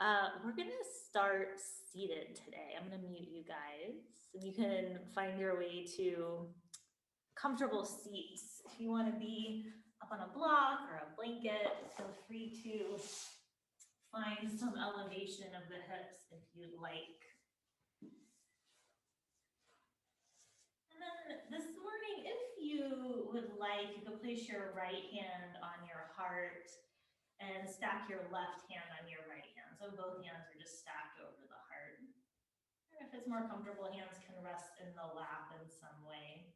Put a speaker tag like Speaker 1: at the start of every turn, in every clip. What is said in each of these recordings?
Speaker 1: We're gonna start seated today. I'm gonna mute you guys, and you can find your way to comfortable seats. If you want to be up on a block or a blanket, feel free to find some elevation of the hips if you'd like. And then this morning, if you would like, you could place your right hand on your heart and stack your left hand on your right hand. So both hands are just stacked over the heart. Or if it's more comfortable, hands can rest in the lap in some way.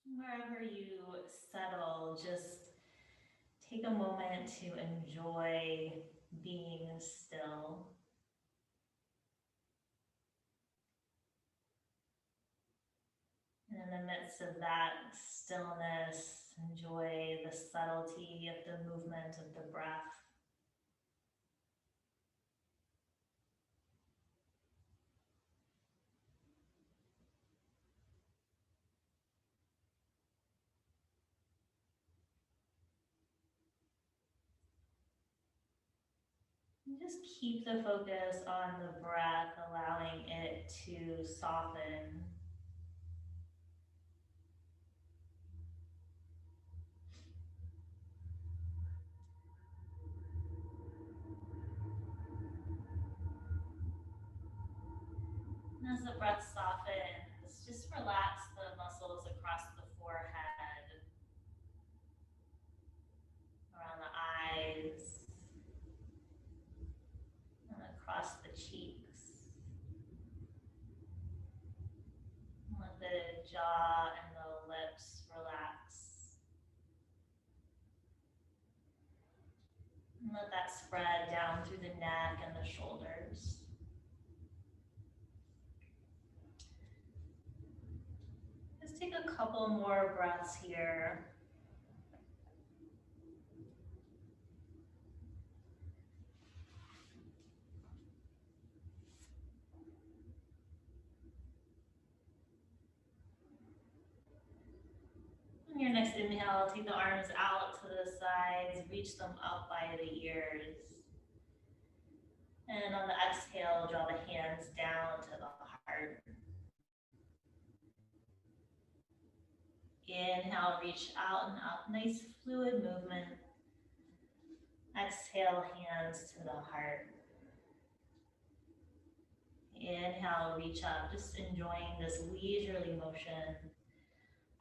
Speaker 1: Wherever you settle, just take a moment to enjoy being still. And in the midst of that stillness, enjoy the subtlety of the movement of the breath. And just keep the focus on the breath, allowing it to soften. And as the breath softens, just relax the muscles across the forehead, around the eyes, and across the cheeks. Let the jaw and the lips relax. And let that spread down through the neck and the shoulders. Just take a couple more breaths here. On your next inhale, take the arms out to the sides, reach them up by the ears. And on the exhale, draw the hands down to the heart. Inhale, reach out and up, nice fluid movement. Exhale, hands to the heart. Inhale, reach up, just enjoying this leisurely motion.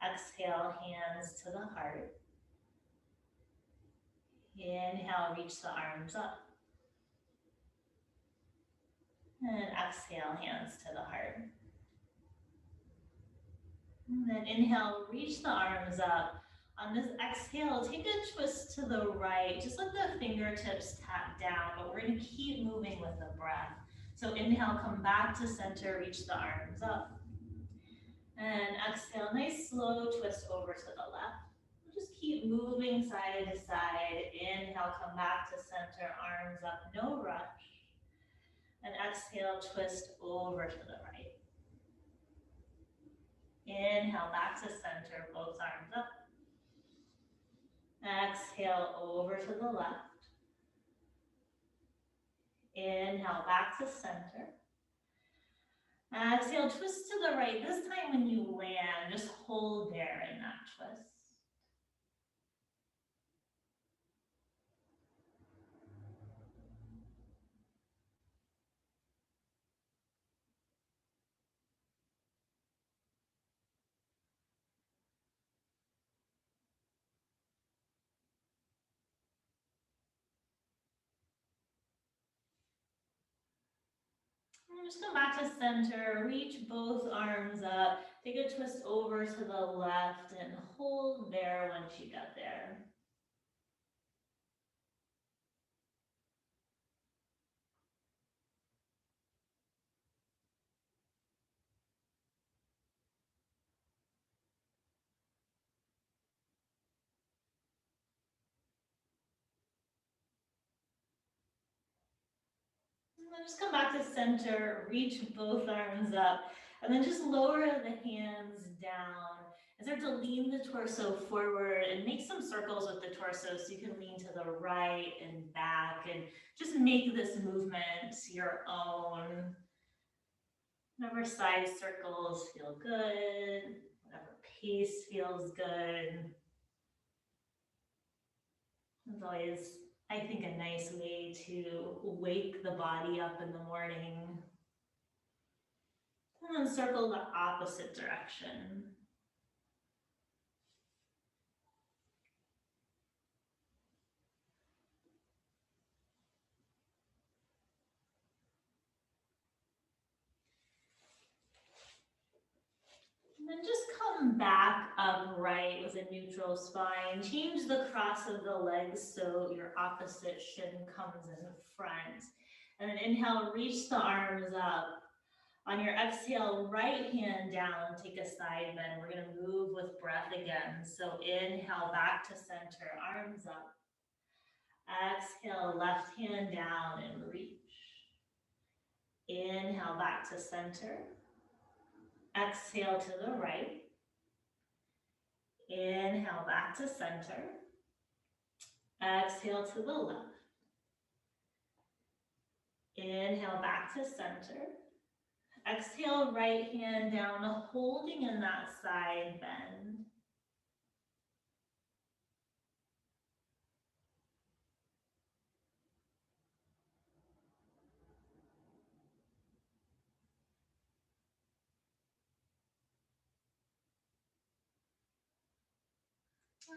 Speaker 1: Exhale, hands to the heart. Inhale, reach the arms up. And exhale, hands to the heart. And then inhale, reach the arms up. On this exhale, take a twist to the right. Just let the fingertips tap down, but we're gonna keep moving with the breath. So inhale, come back to center, reach the arms up. And exhale, nice slow twist over to the left. We'll just keep moving side to side. Inhale, come back to center, arms up, no rush. And exhale, twist over to the right. Inhale, back to center, both arms up. Exhale, over to the left. Inhale, back to center. Exhale, twist to the right. This time when you land, just hold there in that twist. And just come back to center, reach both arms up, take a twist over to the left and hold there once you get there. And then just come back to center, reach both arms up, and then just lower the hands down And start to lean the torso forward and make some circles with the torso so you can lean to the right and back and just make this movement your own. Whatever size circles feel good, whatever pace feels good. It's always, I think, a nice way to wake the body up in the morning. And then circle the opposite direction. And then just come back upright with a neutral spine. Change the cross of the legs so your opposite shin comes in front. And then inhale, reach the arms up. On your exhale, right hand down, take a side bend. We're gonna move with breath again. So inhale, back to center, arms up. Exhale, left hand down and reach. Inhale, back to center. Exhale to the right. Inhale, back to center. Exhale to the left. Inhale, back to center. Exhale, right hand down, holding in that side bend.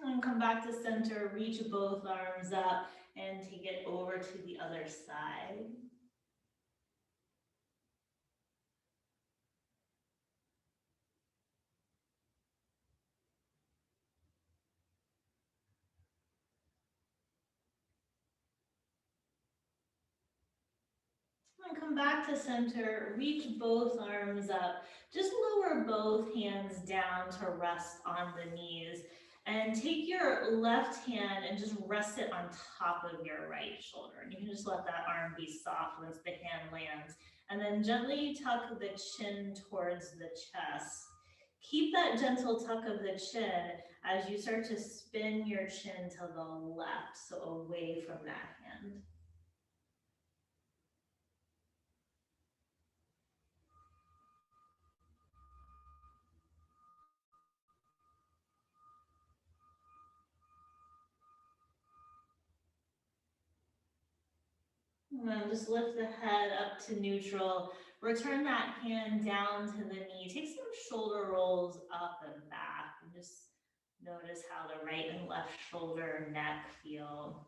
Speaker 1: And come back to center, reach both arms up and take it over to the other side. And come back to center, reach both arms up. Just lower both hands down to rest on the knees. And take your left hand and just rest it on top of your right shoulder. And you can just let that arm be soft once the hand lands. And then gently tuck the chin towards the chest. Keep that gentle tuck of the chin as you start to spin your chin to the left, so away from that hand. And then just lift the head up to neutral. Return that hand down to the knee. Take some shoulder rolls up and back. And just notice how the right and left shoulder, neck feel.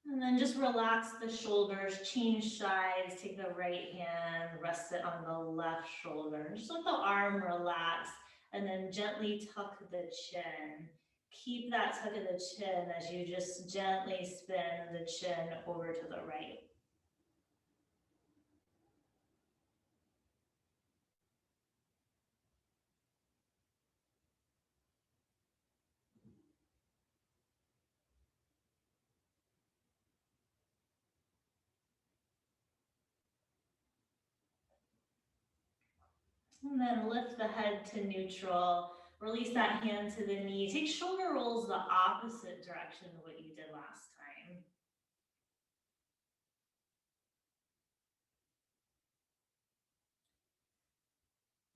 Speaker 1: And then just relax the shoulders, change sides, take the right hand, rest it on the left shoulder. Just let the arm relax and then gently tuck the chin. Keep that tuck of the chin as you just gently spin the chin over to the right. And then lift the head to neutral. Release that hand to the knee. Take shoulder rolls the opposite direction of what you did last time.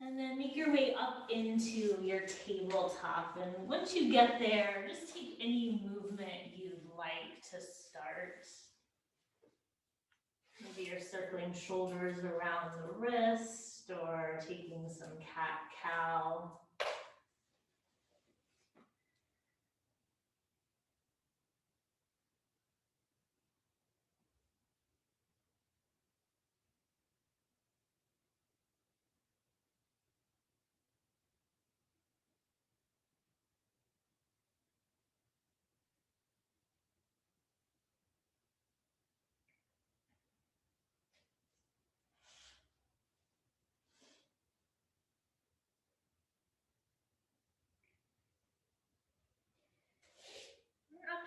Speaker 1: And then make your way up into your tabletop. And once you get there, just take any movement you'd like to start. Maybe you're circling shoulders around the wrist or taking some cat-cow.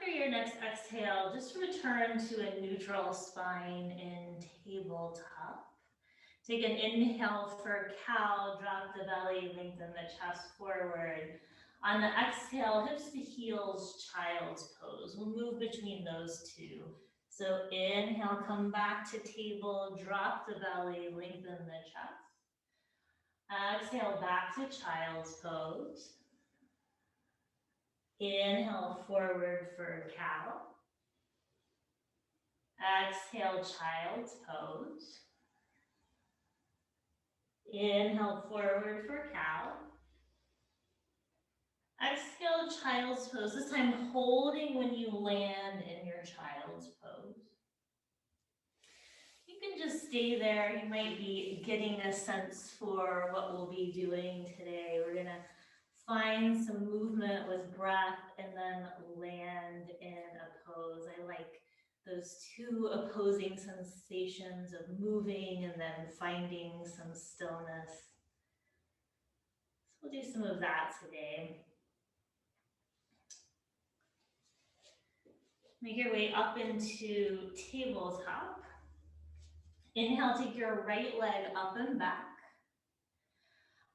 Speaker 1: After your next exhale, just return to a neutral spine in tabletop. Take an inhale for cow, drop the belly, lengthen the chest forward. On the exhale, hips to heels, child's pose. We'll move between those two. So inhale, come back to table, drop the belly, lengthen the chest. Exhale, back to child's pose. Inhale, forward for cow. Exhale, child's pose. Inhale, forward for cow. Exhale, child's pose. This time holding when you land in your child's pose. You can just stay there. You might be getting a sense for what we'll be doing today. We're gonna find some movement with breath and then land in a pose. I like those two opposing sensations of moving and then finding some stillness. So we'll do some of that today. Make your way up into tabletop. Inhale, take your right leg up and back.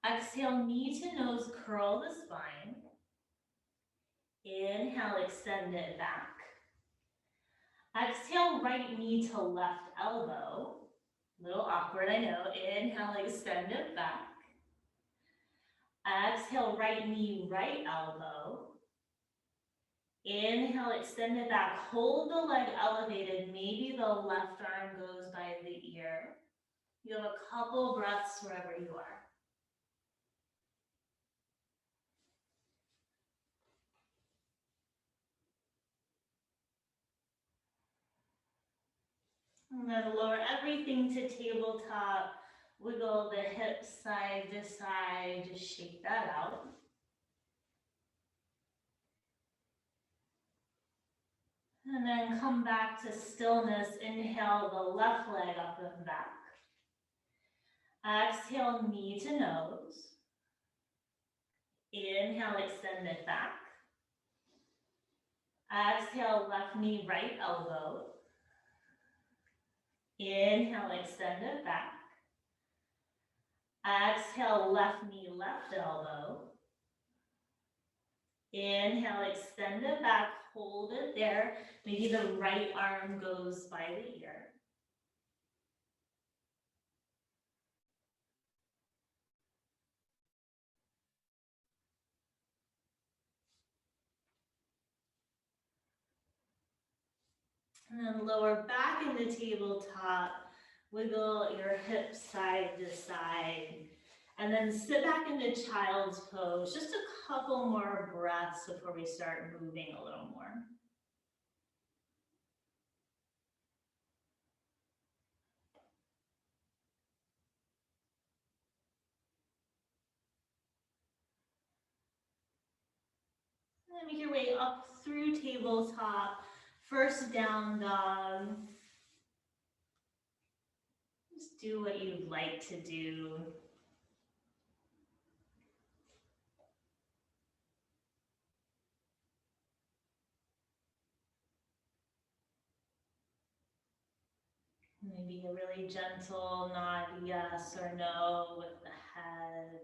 Speaker 1: Exhale, knee to nose, curl the spine. Inhale, extend it back. Exhale, right knee to left elbow. A little awkward, I know. Inhale, extend it back. Exhale, right knee, right elbow. Inhale, extend it back. Hold the leg elevated. Maybe the left arm goes by the ear. You have a couple breaths wherever you are. And then lower everything to tabletop. Wiggle the hips side to side. Just shake that out. And then come back to stillness. Inhale the left leg up and back. Exhale, knee to nose. Inhale, extend it back. Exhale, left knee, right elbow. Inhale, extend it back. Exhale, left knee, left elbow. Inhale, extend it back, hold it there. Maybe the right arm goes by the ear. And then lower back in the tabletop, wiggle your hips side to side. And then sit back into child's pose. Just a couple more breaths before we start moving a little more. And then make your way up through tabletop. First down dog. Just do what you'd like to do. Maybe a really gentle nod yes or no with the head.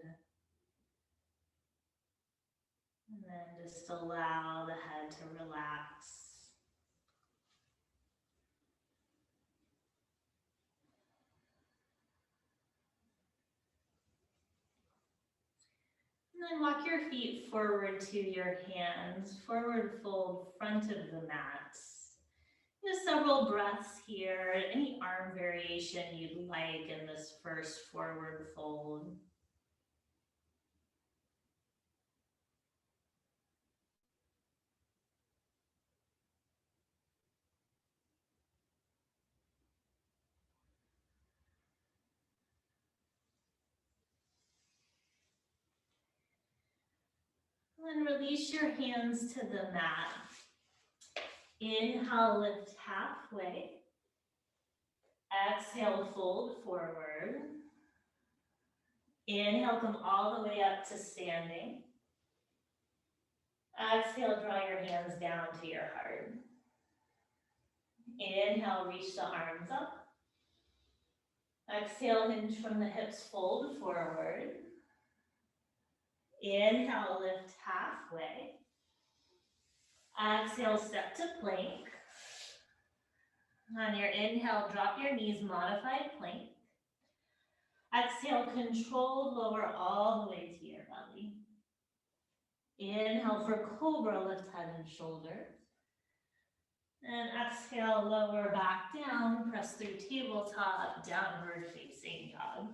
Speaker 1: And then just allow the head to relax. And then walk your feet forward to your hands, forward fold front of the mat. Just several breaths here, any arm variation you'd like in this first forward fold. And then release your hands to the mat. Inhale, lift halfway. Exhale, fold forward. Inhale, come all the way up to standing. Exhale, draw your hands down to your heart. Inhale, reach the arms up. Exhale, hinge from the hips, fold forward. Inhale, lift halfway. Exhale, step to plank. On your inhale, drop your knees, modified plank. Exhale, controlled lower all the way to your belly. Inhale for cobra, lift head and shoulders. And exhale, lower back down, press through tabletop, downward facing dog.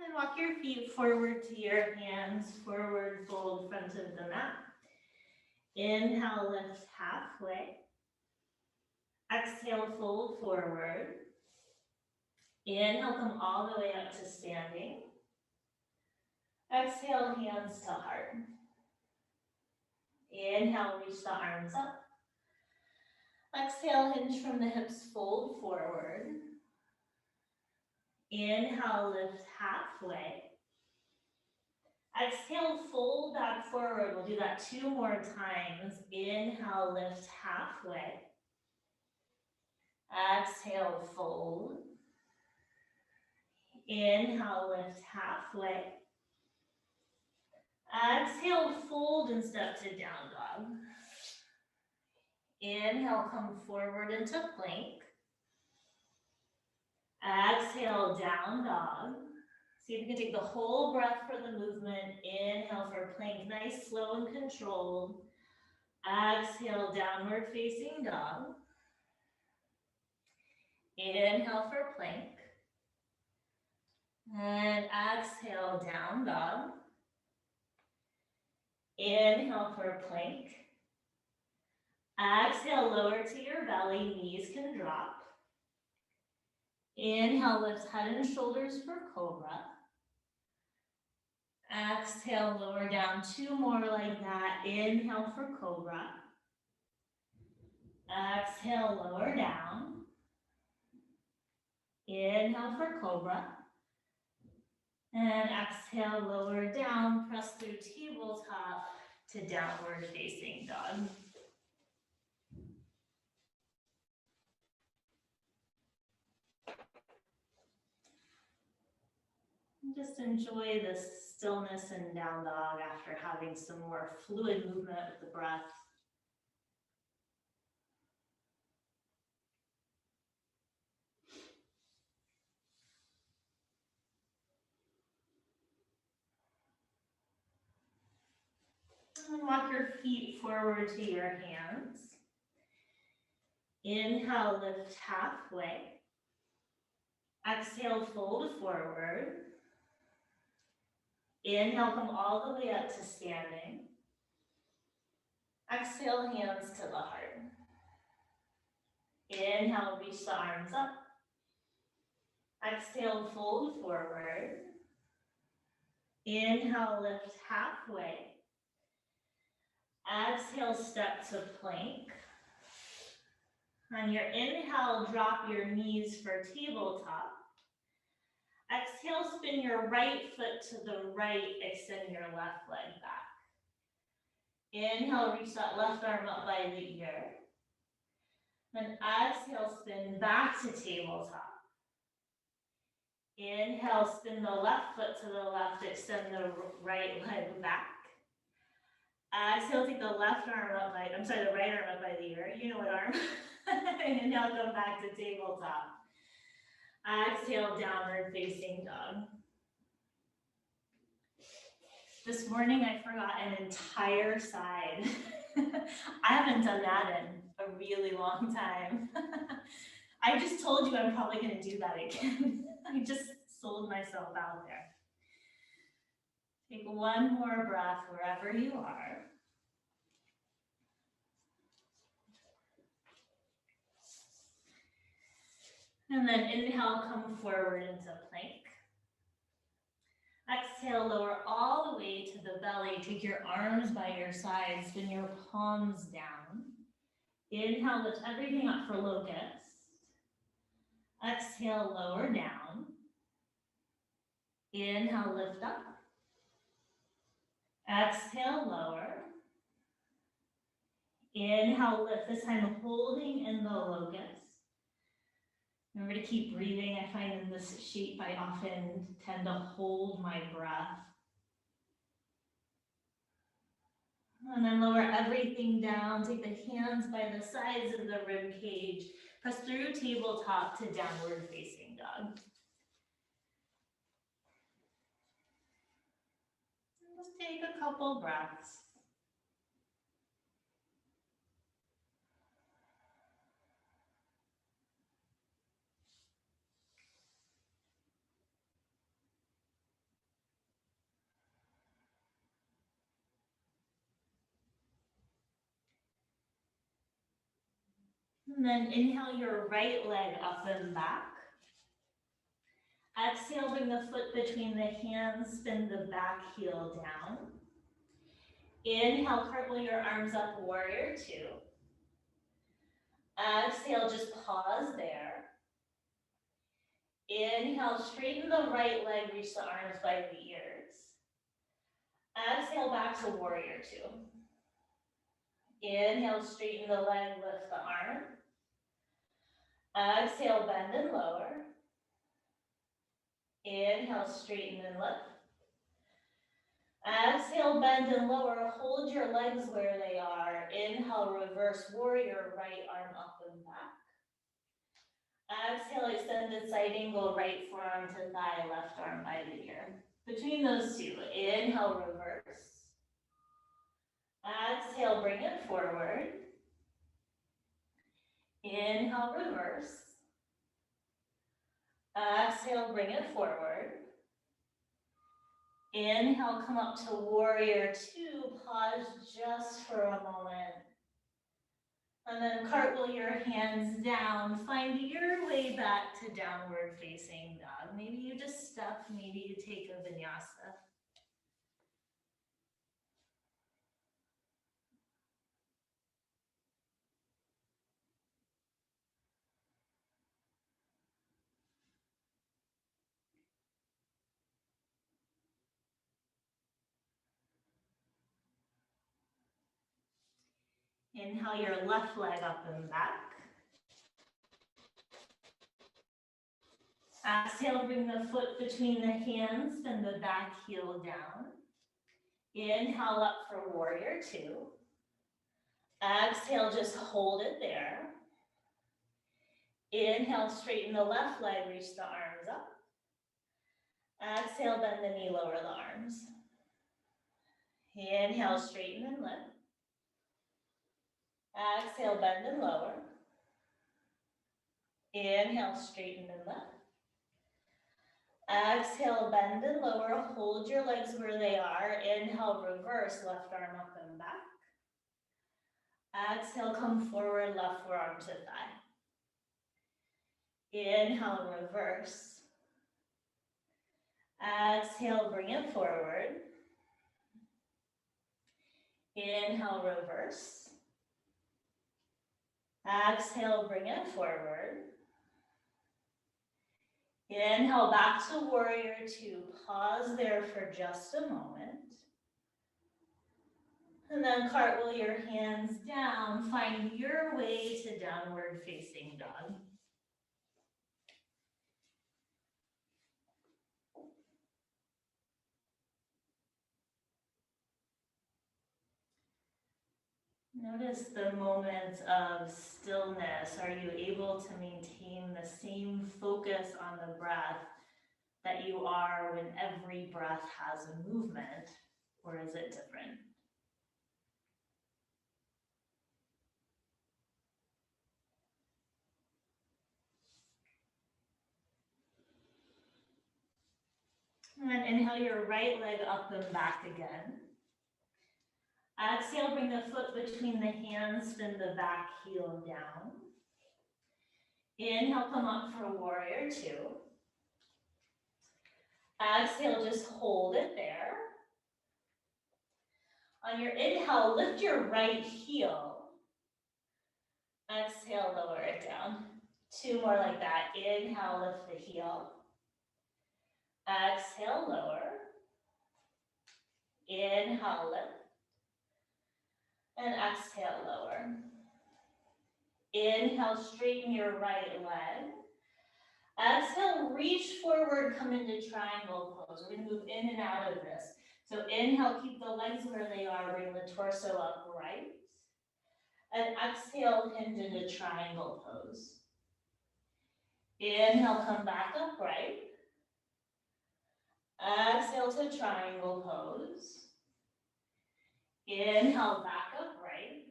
Speaker 1: And walk your feet forward to your hands, forward fold front of the mat. Inhale, lift halfway. Exhale, fold forward. Inhale, come all the way up to standing. Exhale, hands to heart. Inhale, reach the arms up. Exhale, hinge from the hips, fold forward. Inhale, lift halfway. Exhale, fold back forward. We'll do that 2 more times. Inhale, lift halfway. Exhale, fold. Inhale, lift halfway. Exhale, fold and step to down dog. Inhale, come forward into plank. Exhale, down dog. See if you can take the whole breath for the movement. Inhale for plank, nice, slow and controlled. Exhale, downward facing dog. Inhale for plank. And exhale, down dog. Inhale for plank. Exhale, lower to your belly, knees can drop. Inhale, lift head and shoulders for cobra. Exhale, lower down 2 more like that. Inhale for cobra. Exhale, lower down. Inhale for cobra. And exhale, lower down, press through tabletop to downward facing dog. Just enjoy this stillness and down dog after having some more fluid movement with the breath. And walk your feet forward to your hands. Inhale, lift halfway. Exhale, fold forward. Inhale, come all the way up to standing. Exhale, hands to the heart. Inhale, reach the arms up. Exhale, fold forward. Inhale, lift halfway. Exhale, step to plank. On your inhale, drop your knees for tabletop. Exhale, spin your right foot to the right, extend your left leg back. Inhale, reach that left arm up by the ear. Then exhale, spin back to tabletop. Inhale, spin the left foot to the left, extend the right leg back. Exhale, take the left arm up by, the right arm up by the ear. You know what arm. Inhale, come back to tabletop. Exhale, downward facing dog. This morning I forgot an entire side. I haven't done that in a really long time. I just told you I'm probably going to do that again. I just sold myself out there. Take 1 more breath wherever you are. And then inhale, come forward into plank. Exhale, lower all the way to the belly. Take your arms by your sides, spin your palms down. Inhale, lift everything up for locust. Exhale, lower down. Inhale, lift up. Exhale, lower. Inhale, lift, this time holding in the locust. Remember to keep breathing. I find in this shape, I often tend to hold my breath. And then lower everything down. Take the hands by the sides of the rib cage. Press through tabletop to downward facing dog. Just take a couple breaths. And then inhale your right leg up and back. Exhale, bring the foot between the hands, spin the back heel down. Inhale, cartwheel your arms up, warrior two. Exhale, just pause there. Inhale, straighten the right leg, reach the arms by the ears. Exhale, back to warrior two. Inhale, straighten the leg, lift the arm. Exhale, bend and lower. Inhale, straighten and lift. Exhale, bend and lower. Hold your legs where they are. Inhale, reverse warrior, right arm up and back. Exhale, extended side angle, right forearm to thigh, left arm by the ear. Between those two, inhale, reverse. Exhale, bring it forward. Inhale, reverse. Exhale, bring it forward. Inhale, come up to warrior two. Pause just for a moment. And then cartwheel your hands down. Find your way back to downward facing dog. Maybe you just step, maybe you take a vinyasa. Inhale your left leg up and back. Exhale, bring the foot between the hands, bend the back heel down. Inhale up for warrior two. Exhale, just hold it there. Inhale, straighten the left leg, reach the arms up. Exhale, bend the knee, lower the arms. Inhale, straighten and lift. Exhale, bend and lower. Inhale, straighten and lift. Exhale, bend and lower. Hold your legs where they are. Inhale, reverse, left arm up and back. Exhale, come forward, left forearm to thigh. Inhale, reverse. Exhale, bring it forward. Inhale, reverse. Exhale, bring it forward. Inhale, back to warrior two. Pause there for just a moment. And then cartwheel your hands down. Find your way to downward facing dog. Notice the moments of stillness. Are you able to maintain the same focus on the breath that you are when every breath has a movement, or is it different? And then inhale your right leg up and back again. Exhale, bring the foot between the hands, spin the back heel down. Inhale, come up for warrior two. Exhale, just hold it there. On your inhale, lift your right heel. Exhale, lower it down. 2 more like that. Inhale, lift the heel. Exhale, lower. Inhale, lift. And exhale, lower. Inhale, straighten your right leg. Exhale, reach forward, come into triangle pose. We're gonna move in and out of this. So inhale, keep the legs where they are, bring the torso upright. And exhale, hinge into triangle pose. Inhale, come back upright. Exhale to triangle pose. Inhale, back upright.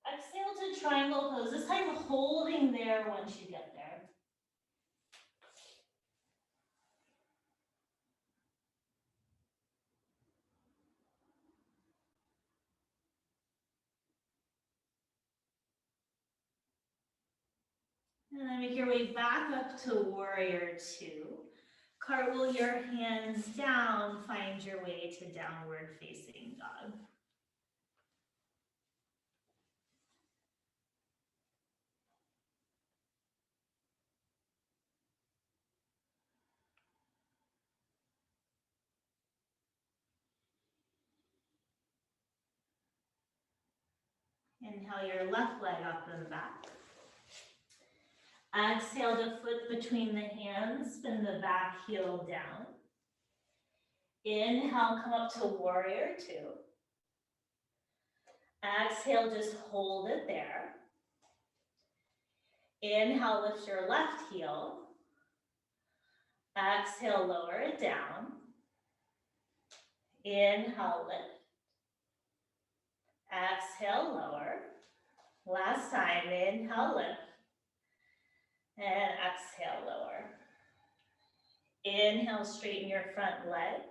Speaker 1: Exhale to triangle pose. This time holding there once you get there. And then make your way back up to warrior 2. Cartwheel your hands down, find your way to downward facing dog. Inhale your left leg up and back. Exhale to foot between the hands, spin the back heel down. Inhale, come up to warrior 2. Exhale, just hold it there. Inhale, lift your left heel. Exhale, lower it down. Inhale, lift. Exhale, lower. Last time, inhale, lift. And exhale, lower. Inhale, straighten your front leg.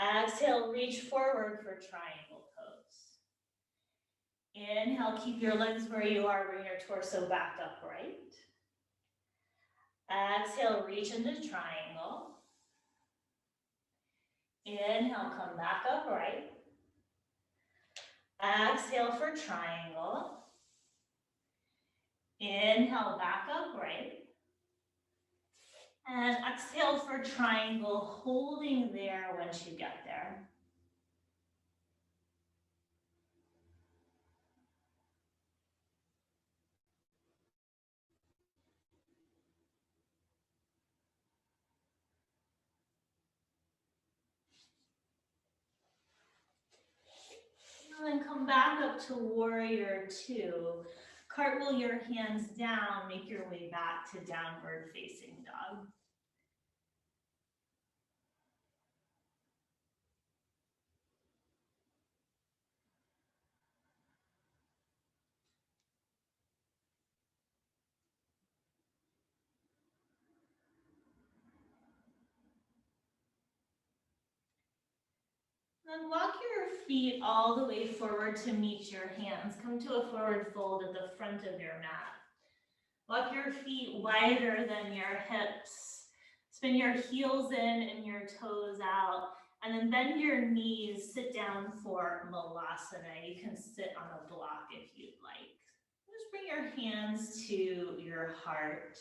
Speaker 1: Exhale, reach forward for triangle pose. Inhale, keep your legs where you are, bring your torso back upright. Exhale, reach into triangle. Inhale, come back upright. Exhale for triangle. Inhale, back upright. And exhale for triangle, holding there once you get there. And then come back up to warrior 2. Cartwheel your hands down, make your way back to downward facing dog. Then walk your feet all the way forward to meet your hands. Come to a forward fold at the front of your mat. Walk your feet wider than your hips. Spin your heels in and your toes out. And then bend your knees, sit down for Malasana. You can sit on a block if you'd like. Just bring your hands to your heart.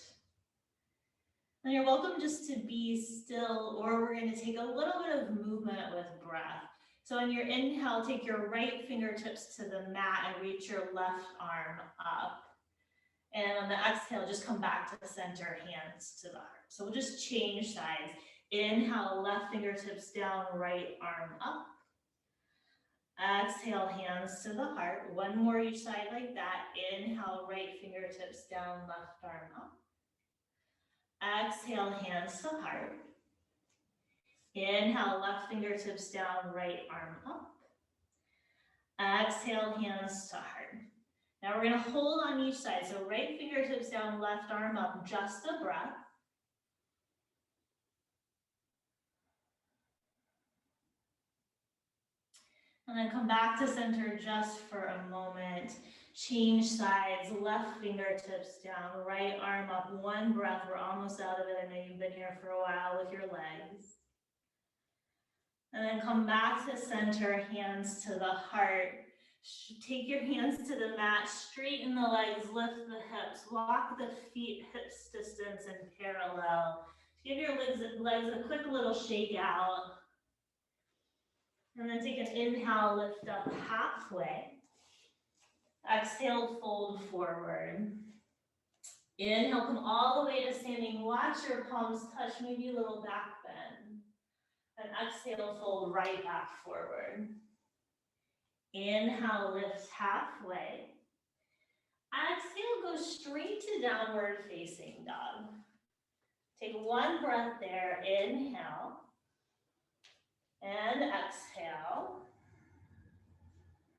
Speaker 1: And you're welcome just to be still, or we're going to take a little bit of movement with breath. So on your inhale, take your right fingertips to the mat and reach your left arm up. And on the exhale, just come back to the center, hands to the heart. So we'll just change sides. Inhale, left fingertips down, right arm up. Exhale, hands to the heart. One more each side like that. Inhale, right fingertips down, left arm up. Exhale, hands to heart. Inhale, left fingertips down, right arm up. Exhale, hands to heart. Now we're going to hold on each side. So right fingertips down, left arm up, just a breath. And then come back to center just for a moment. Change sides, left fingertips down, right arm up, one breath. We're almost out of it. I know you've been here for a while with your legs. And then come back to center, hands to the heart. Take your hands to the mat, straighten the legs, lift the hips, walk the feet hips distance in parallel. Give your legs a quick little shake out. And then take an inhale, lift up halfway. Exhale, fold forward. Inhale, come all the way to standing. Watch your palms touch, maybe a little back bend. And exhale, fold right back forward. Inhale, lift halfway. Exhale, go straight to downward facing dog. Take one breath there. Inhale. And exhale.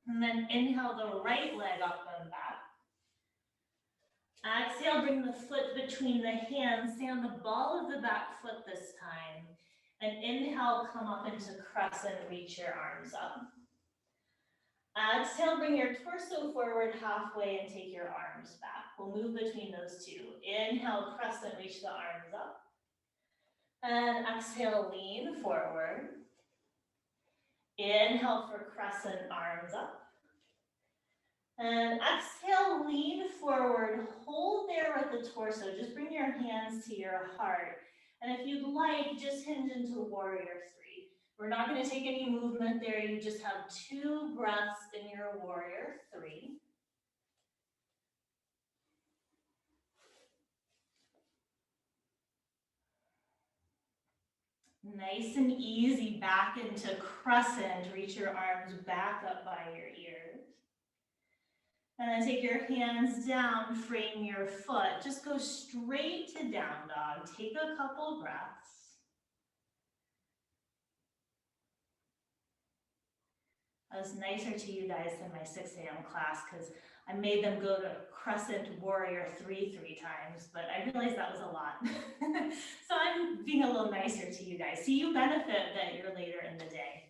Speaker 1: And then inhale the right leg up and back. Exhale, bring the foot between the hands. Stay on the ball of the back foot this time. And inhale, come up into crescent, reach your arms up. Exhale, bring your torso forward halfway and take your arms back. We'll move between those two. Inhale, crescent, reach the arms up. And exhale, lean forward. Inhale for crescent, arms up. And exhale, lean forward, hold there with the torso. Just bring your hands to your heart. And if you'd like, just hinge into warrior three. We're not going to take any movement there. You just have 2 breaths in your warrior three. Nice and easy back into crescent. Reach your arms back up by your ears. And then take your hands down, frame your foot. Just go straight to down dog. Take a couple breaths. I was nicer to you guys than my 6 a.m. class because I made them go to crescent warrior three times, but I realized that was a lot. So I'm being a little nicer to you guys. So you benefit that you're later in the day.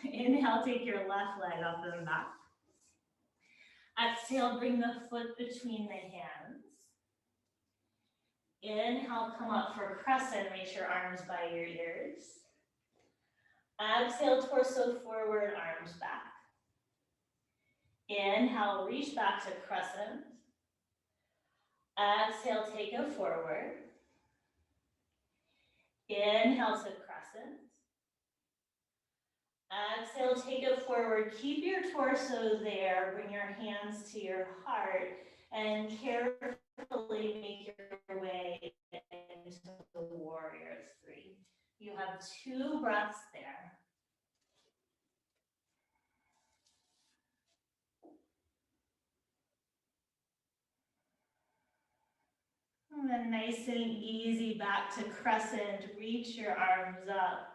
Speaker 1: Inhale, take your left leg up and back. Exhale, bring the foot between the hands. Inhale, come up for crescent, reach your arms by your ears. Exhale, torso forward, arms back. Inhale, reach back to crescent. Exhale, take it forward. Inhale to crescent. Exhale, take it forward. Keep your torso there. Bring your hands to your heart and carefully make your way into the warrior three. You have 2 breaths there. And then nice and easy back to crescent. Reach your arms up.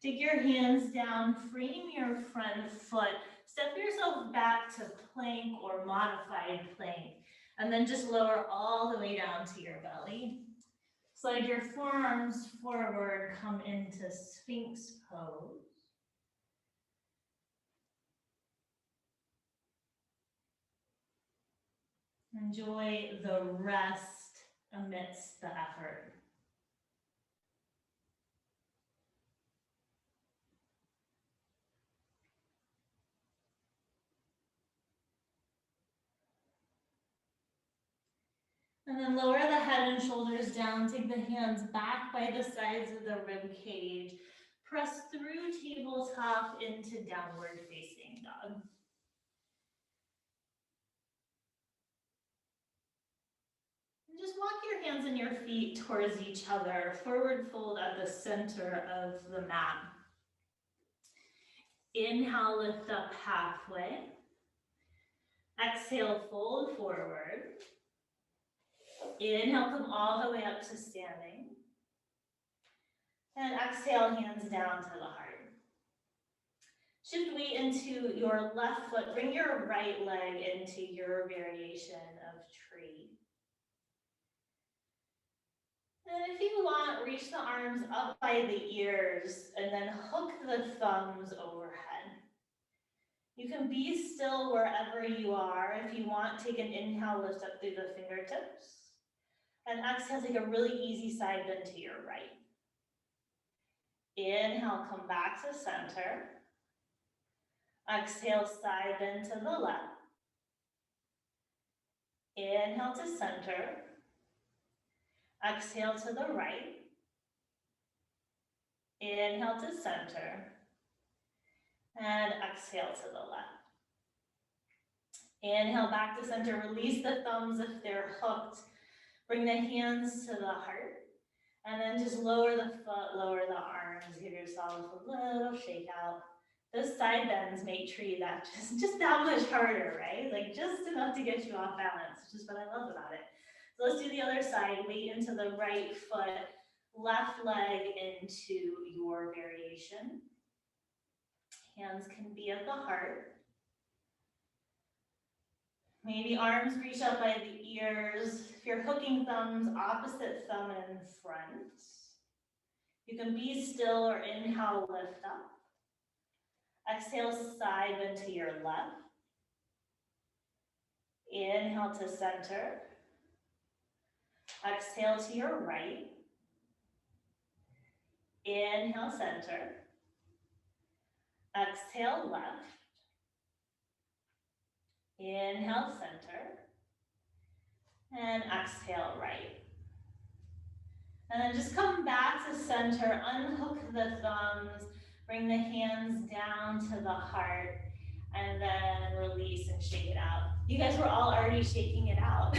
Speaker 1: Take your hands down, frame your front foot, step yourself back to plank or modified plank, and then just lower all the way down to your belly. Slide your forearms forward, come into Sphinx pose. Enjoy the rest amidst the effort. And then lower the head and shoulders down. Take the hands back by the sides of the rib cage. Press through tabletop into downward facing dog. And just walk your hands and your feet towards each other. Forward fold at the center of the mat. Inhale, lift up halfway. Exhale, fold forward. Inhale, come all the way up to standing. And exhale, hands down to the heart. Shift weight into your left foot. Bring your right leg into your variation of tree. And if you want, reach the arms up by the ears and then hook the thumbs overhead. You can be still wherever you are. If you want, take an inhale, lift up through the fingertips. And exhale, take a really easy side bend to your right. Inhale, come back to center. Exhale, side bend to the left. Inhale to center. Exhale to the right. Inhale to center. And exhale to the left. Inhale back to center. Release the thumbs if they're hooked. Bring the hands to the heart. And then just lower the foot, lower the arms. Give yourself a little shake out. Those side bends make tree that just that much harder, right? Like just enough to get you off balance, which is what I love about it. So let's do the other side. Weight into the right foot, left leg into your variation. Hands can be at the heart. Maybe arms reach up by the ears. If you're hooking thumbs, opposite thumb in front. You can be still or inhale, lift up. Exhale, side bend to your left. Inhale to center. Exhale to your right. Inhale, center. Exhale, left. Inhale, center. And exhale, right. And then just come back to center, unhook the thumbs, bring the hands down to the heart, and then release and shake it out. You guys were all already shaking it out.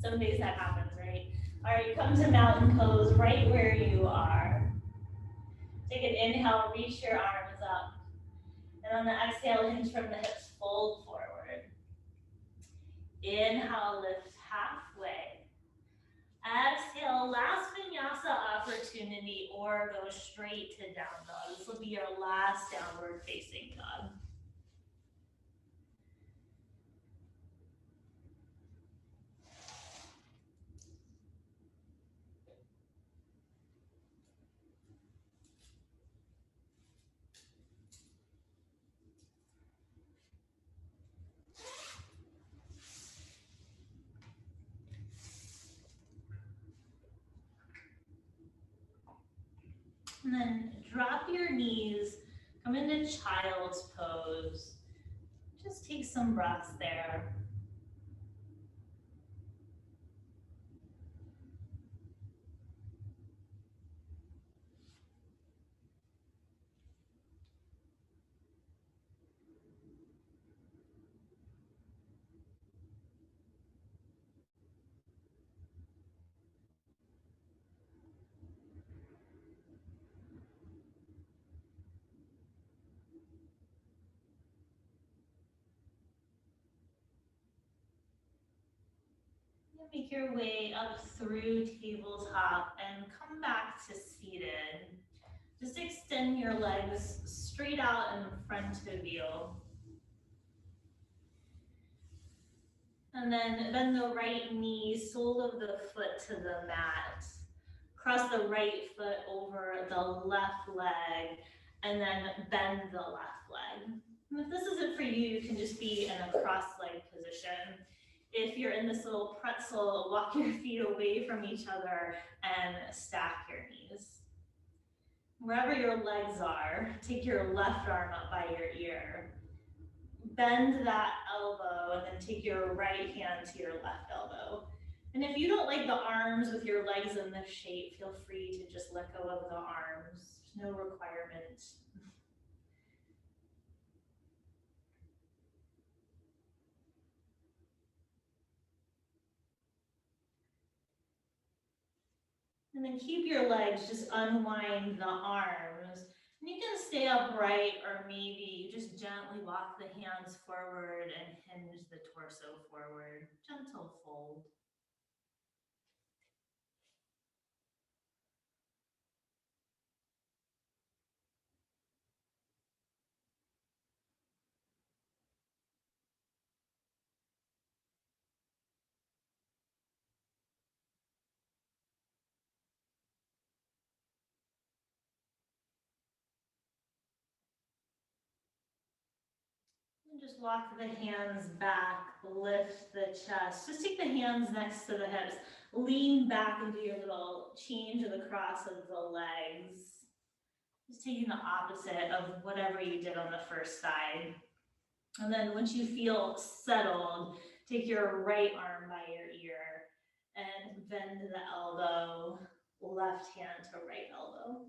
Speaker 1: Some days that happens, right? All right, come to mountain pose right where you are. Take an inhale, reach your arms up. And on the exhale, hinge from the hips, fold forward. Inhale, lift halfway. Exhale, last vinyasa opportunity, or go straight to down dog. This will be your last downward facing dog. And then drop your knees, come into child's pose. Just take some breaths there. Make your way up through tabletop and come back to seated. Just extend your legs straight out in front of you. And then bend the right knee, sole of the foot to the mat. Cross the right foot over the left leg, and then bend the left leg. And if this isn't for you, you can just be in a cross-leg position. If you're in this little pretzel, walk your feet away from each other and stack your knees. Wherever your legs are, take your left arm up by your ear. Bend that elbow and then take your right hand to your left elbow. And if you don't like the arms with your legs in this shape, feel free to just let go of the arms. There's no requirement. And then keep your legs, just unwind the arms. And you can stay upright, or maybe you just gently walk the hands forward and hinge the torso forward. Gentle fold. And just walk the hands back, lift the chest. Just take the hands next to the hips. Lean back and do your little change of the cross of the legs. Just taking the opposite of whatever you did on the first side. And then once you feel settled, take your right arm by your ear and bend the elbow, left hand to right elbow.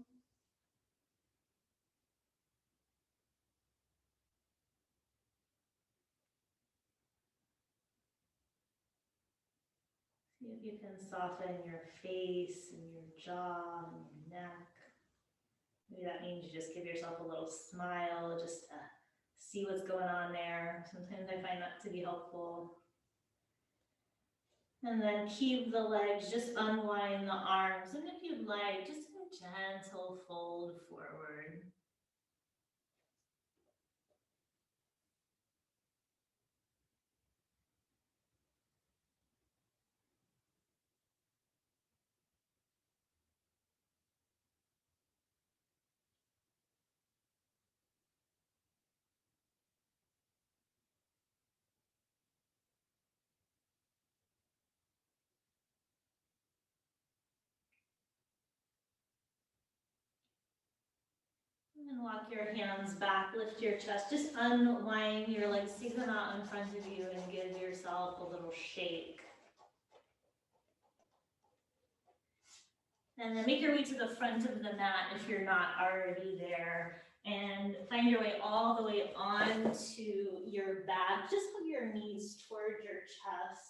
Speaker 1: See if you can soften your face and your jaw and your neck. Maybe that means you just give yourself a little smile just to see what's going on there. Sometimes I find that to be helpful. And then keep the legs, just unwind the arms. And if you'd like, just a gentle fold forward. And walk your hands back, lift your chest, just unwind your legs, take them out in front of you and give yourself a little shake. And then make your way to the front of the mat if you're not already there. And find your way all the way onto your back. Just put your knees towards your chest.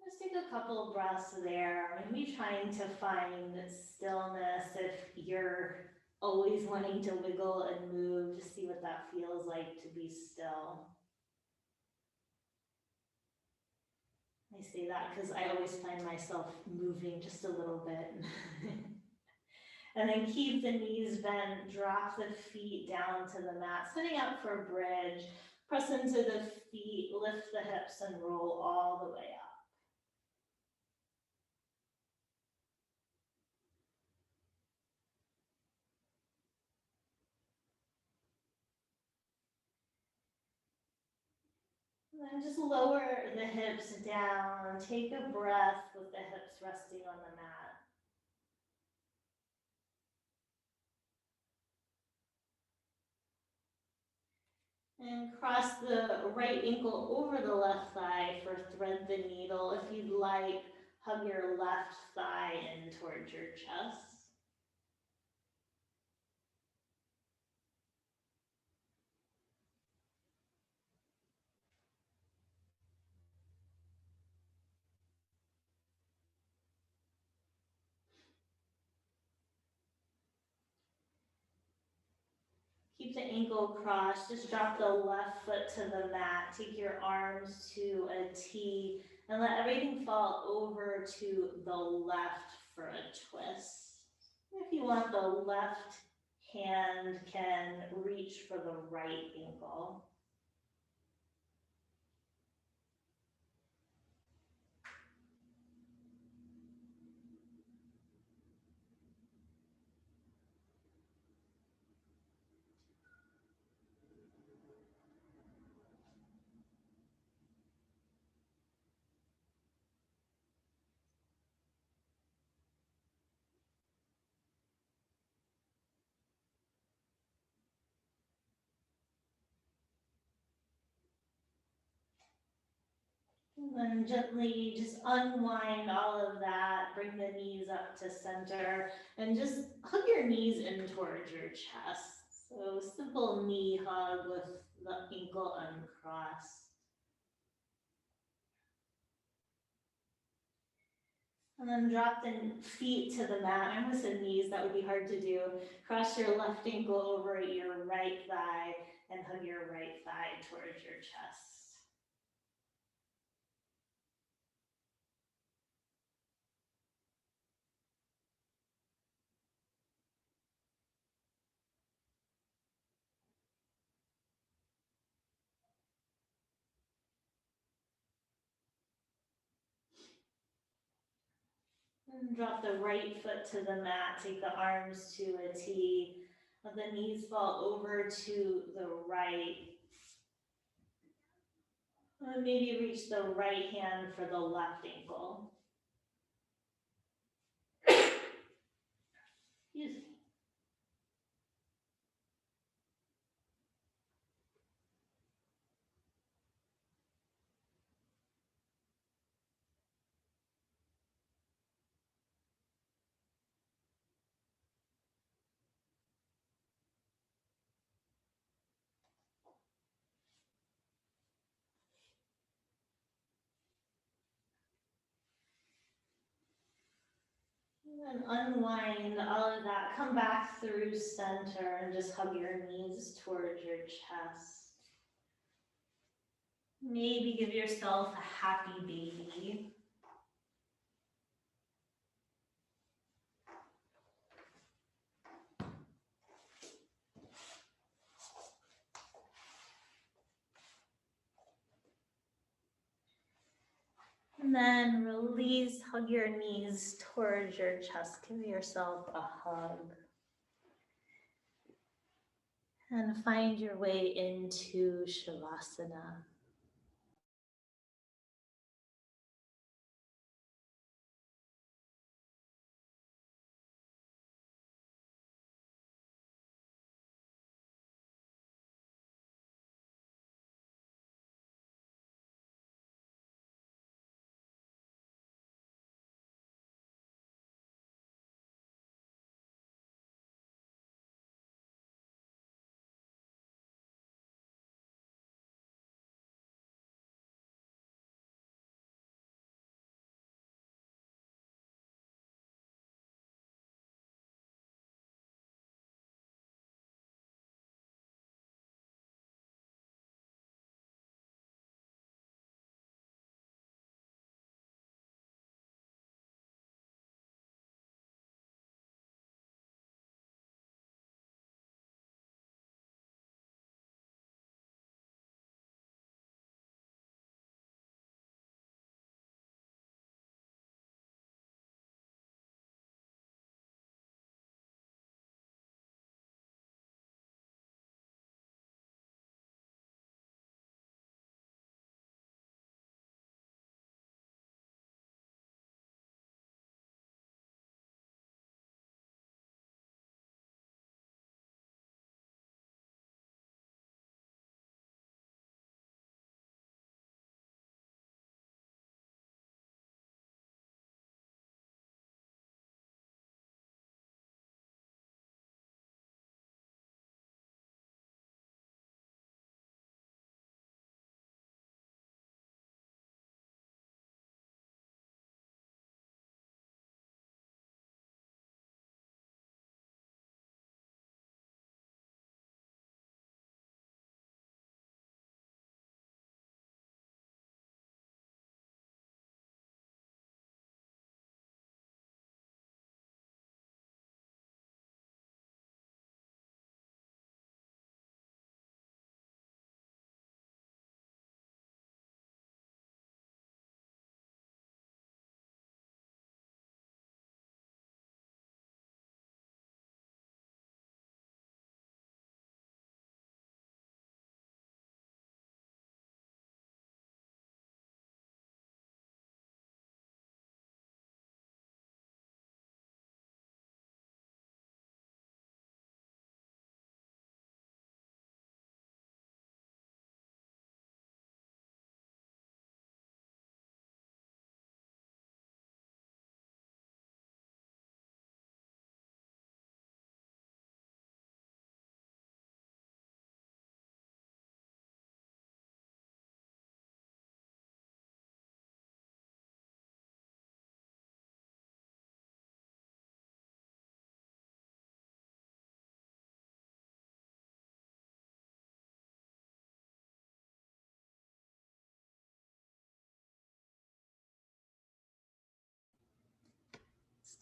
Speaker 1: Just take a couple of breaths there. Maybe trying to find stillness if you're always wanting to wiggle and move. Just see what that feels like to be still. I say that because I always find myself moving just a little bit. And then keep the knees bent, drop the feet down to the mat, sitting up for a bridge, press into the feet, lift the hips and roll all the way up. And then just lower the hips down, take a breath with the hips resting on the mat. And cross the right ankle over the left thigh for thread the needle. If you'd like, hug your left thigh in towards your chest. Keep the ankle crossed, just drop the left foot to the mat, take your arms to a T, and let everything fall over to the left for a twist. If you want, the left hand can reach for the right ankle. And then gently just unwind all of that, bring the knees up to center, and just hug your knees in towards your chest. So simple knee hug with the ankle uncrossed. And then drop the feet to the mat. I almost said knees, that would be hard to do. Cross your left ankle over your right thigh and hug your right thigh towards your chest. And drop the right foot to the mat, take the arms to a T. Let the knees fall over to the right. And maybe reach the right hand for the left ankle. And unwind all of that. Come back through center and just hug your knees towards your chest. Maybe give yourself a happy baby. And then release, hug your knees towards your chest. Give yourself a hug. And find your way into Shavasana.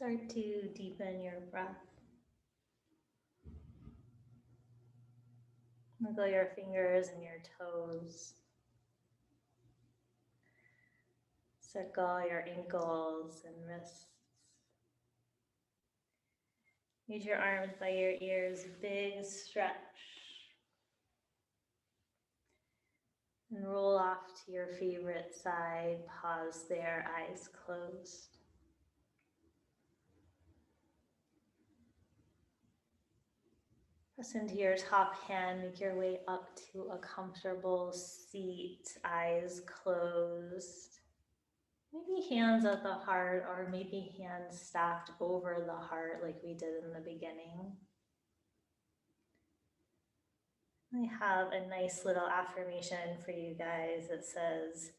Speaker 1: Start to deepen your breath. Wiggle your fingers and your toes. Circle your ankles and wrists. Use your arms by your ears, big stretch. And roll off to your favorite side. Pause there, eyes closed. Press into your top hand, make your way up to a comfortable seat, eyes closed. Maybe hands at the heart, or maybe hands stacked over the heart like we did in the beginning. I have a nice little affirmation for you guys that says,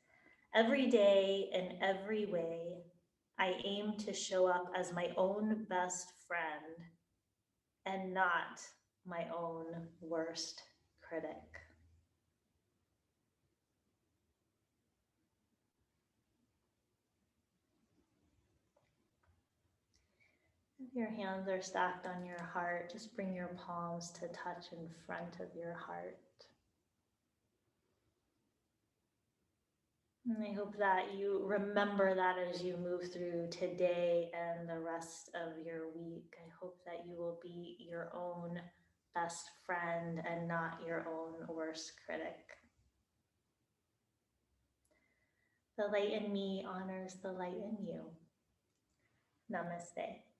Speaker 1: every day in every way, I aim to show up as my own best friend and not my own worst critic. If your hands are stacked on your heart, just bring your palms to touch in front of your heart. And I hope that you remember that as you move through today and the rest of your week. I hope that you will be your own best friend and not your own worst critic. The light in me honors the light in you. Namaste.